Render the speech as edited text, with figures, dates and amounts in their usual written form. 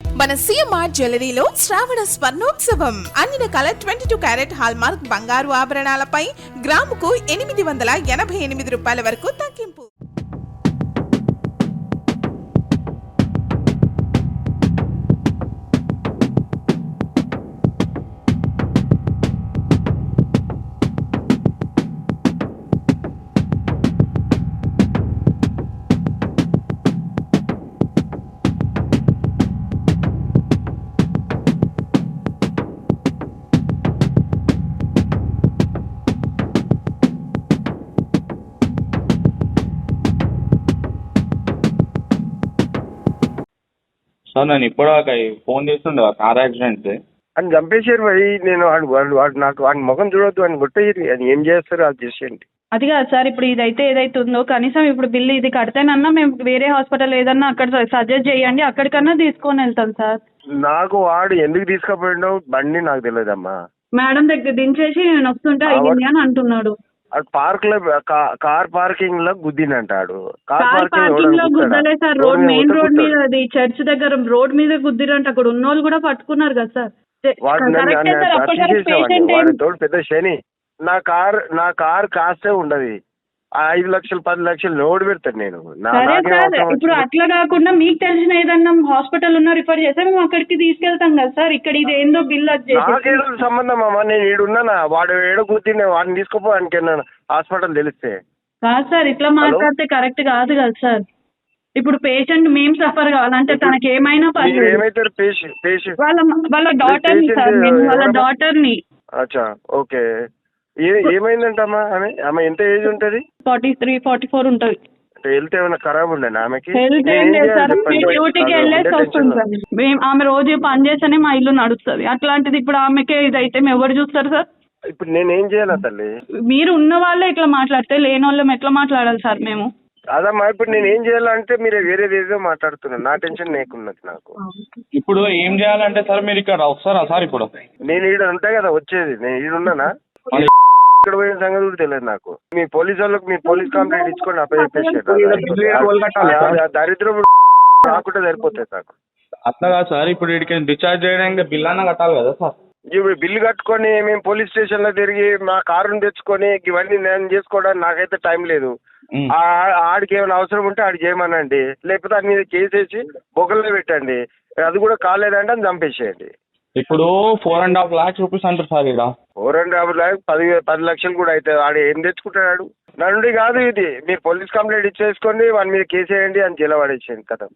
మన సిఎంఆర్ జ్యువెలరీలో శ్రావణ స్వర్ణోత్సవం అన్ని రకాల 22 క్యారెట్ హాల్మార్క్ బంగారు ఆభరణాలపై గ్రాముకు 888 రూపాయల వరకు తగ్గింపు. సార్ నేను ఇప్పటిదాకా ఫోన్ చేస్తుండే కార్ యాక్సిడెంట్ అని చంపేసారు మరి. నేను వాడు నాకు వాడి ముఖం చూడొద్దు అని కొట్టేది. అది ఏం చేస్తారు అది చేసేయండి. అది కాదు సార్, ఇప్పుడు ఇదైతే ఏదైతే ఉందో కనీసం ఇప్పుడు బిల్లు ఇది కడితేనన్నా మేము వేరే హాస్పిటల్ ఏదన్నా అక్కడ సజెస్ట్ చేయండి, అక్కడికన్నా తీసుకొని వెళ్తాం సార్. నాకు వాడు ఎందుకు తీసుకుపోయిండో బండి నాకు తెలియదమ్మా. మేడం దగ్గర దించేసి నేను వస్తుంటే అయ్యింది అని అంటున్నాడు. అది పార్క్ లో కార్ పార్కింగ్ లో గుద్దినంటాడు. కార్ పార్కింగ్ లో గుద్దలే సార్, మెయిన్ రోడ్ మీద, అది చర్చ్ దగ్గర రోడ్ మీద గుద్దిరంట. అక్కడ ఉన్న వాళ్ళు కూడా పట్టుకున్నారు కదా సార్. తోడు పెద్ద శని. నా కార్ కాస్తే ఉండదు. 5 లక్షలు 10 లక్షలు లోడ్ పెడతాను నేను. ఇప్పుడు అట్లా కాకుండా మీకు తెలిసిన ఏదన్నా హాస్పిటల్ ఉన్నా రిఫర్ చేస్తే మేము అక్కడికి తీసుకెళ్తాం కదా సార్. ఇక్కడ ఇది ఏందో బిల్ నాకేదో సంబంధం అమ్మా. నేను ఈడున్నానా, వాడు ఏడో కూర్చుని వాడిని తీసుకుపోవడానికి హాస్పిటల్ తెలిస్తే కాదు సార్. ఇట్లా మాట్లాడితే కరెక్ట్ కాదు కదా సార్. ఇప్పుడు పేషెంట్ మేము సఫర్ కావాలంటే తనకి ఏమైనా ఏమైతారు పేషెంట్ వాళ్ళ డాటర్ ని సార్, వాళ్ళ డాటర్ ని. అచ్చా ఓకే. ఏమైందంటమ్మా? ఆమె ఎంత ఏజ్ ఉంటది? 43-44 ఉంటది. హెల్త్ ఏమైనా ఖరాబ్ ఉండేనా ఆమెకి? డ్యూటీకి వెళ్ళేసి వస్తుంది సార్. ఆమె రోజు పని చేస్తేనే మా ఇల్లు నడుస్తుంది. అట్లాంటిది ఇప్పుడు ఆమెకే ఇదైతే మేము ఎవరు చూస్తారు సార్? ఇప్పుడు నేనేం చేయాలా తల్లి? మీరు ఉన్న వాళ్ళే ఇట్లా మాట్లాడితే లేని వాళ్ళం ఎట్లా మాట్లాడాలి సార్ మేము? అదమ్మా ఇప్పుడు నేను ఏం చేయాలంటే మీరు వేరేదేదో మాట్లాడుతున్నారు. నా టెన్షన్ నీకున్నది నాకు. ఇప్పుడు ఏం చేయాలంటే సార్ మీరు ఇక్కడ వస్తారా సార్? ఇప్పుడు నేను ఈడ ఉంటా కదా వచ్చేది. నేను ఈడున్నానా? ఇక్కడ పోయిన సంగతి కూడా తెలియదు నాకు. మీ పోలీసు వాళ్ళకి మీ పోలీస్ కంప్లైంట్ ఇచ్చుకొని అప్పచెప్పేసారు. దరిద్రం రాకుండా సరిపోతుంది నాకు. అట్లా కాదు సార్, ఇప్పుడు వీడికి డిశ్చార్జ్ చేయడానికి బిల్ అన్న కట్టాలి కదా సార్. ఇప్పుడు బిల్లు కట్టుకొని మేము పోలీస్ స్టేషన్ లో తిరిగి మా కారుని తెచ్చుకొని ఇవన్నీ నేను చేసుకోవడానికి నాకైతే టైం లేదు. ఆడికి ఏమైనా అవసరం ఉంటే ఆడికి చేయమనండి, లేకపోతే అది మీద కేసేసి బొగల్లో పెట్టండి. అది కూడా కాలేదంటే అని చంపేసేయండి. ఇప్పుడు 4.5 lakhs రూపీస్ అంటారు సార్. ఇక్కడ 4.5 lakhs 10 లక్షలు కూడా అవుతుంది. ఆడు ఏం తెచ్చుకుంటాడు? నా నుండి కాదు ఇది. మీరు పోలీస్ కంప్లైంట్ ఇచ్చేసుకోండి, వాడి మీద కేసు వేయండి అని జైలు పడేసేయండి కదా.